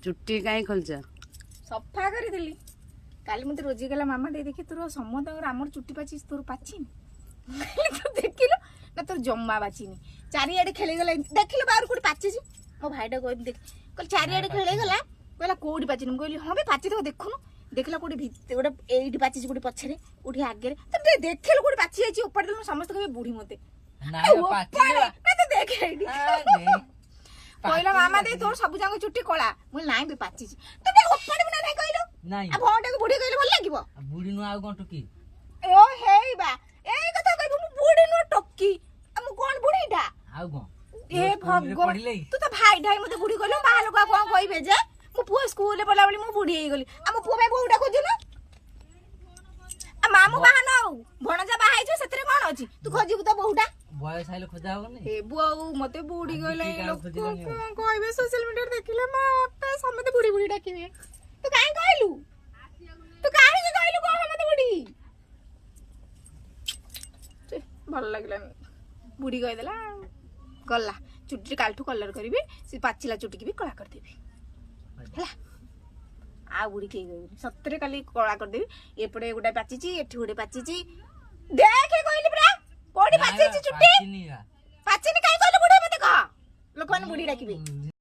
चुट्टी कहीं खोलच सफा करदेली काली मत रोजी गला मामा दे देखी तोर समस्त आमर चुट्टी पाची तोर पाचिनी तो देखिल ना तोर जम्मा बाचिनी चारिआडे खेले गला देखिल बाहर कोडी पाची मो भाईटा कह देख कल चारिआडे खेले गला कहला कोडी पाचिनी कहली हाँ बे पाची तो देखुन देखला कोडी भितर गोटे एइटी पाची कोडी पछरे कोडी आगे तो देखिल कोडी पाची जाई ऊपर देल समस्त कहे बुढ़ी मते ना तो देख एइटी कहला मामा दे तोर सब जांग चुट्टी कला मु नाही बे पाची तो दे ऊपर बिना नाही कहलो नहीं आ भौंटा को बुढ़ी कहले भल लागिवो बुढ़ी नु आउ कोन टुकी ओ हेई बा एई कथा कहबो मु बुढ़ी नु टक्की आ मु कोन बुढ़ीटा आउ कोन ए भगवान तू तो भाई ढाई मते बुढ़ी कहलो बाहर लोग कोन कहबे जे मु पुओ स्कूल ले पला बली मु बुढ़ी हेई गली आ मु पुओ बे बहुटा खोजु ना आ मामू बाहन भणजा बाहाई छ सेतरे कोन अछि तू खोजिबु तो बहुटा बयस आइले खोजा होनी ए बुआऊ मते बुढ़ी गइला लोग कोन कहबे सोशल मीडिया देखिले मते समते बुढ़ी बुढ़ी डाकिबे तू काहे कहलू तू काहे जे कहलू को मते बुढ़ी भल लागलानी बुढ़ी कह देला गला चुट्टी कालठू कलर करबी से पाचिला चुट्टी की भी कला कर देबी ହେଲା आ बुढ़ी के गई सतरे काली कला कर देबी एपड़े गोटा पाचिची एठी गोटे पाचिची देखे कहली परा कोडी पाचिची चुट्टी पाचिनी काई कहलू बुढ़ी मते कह लोक माने बुढ़ी डाकिबे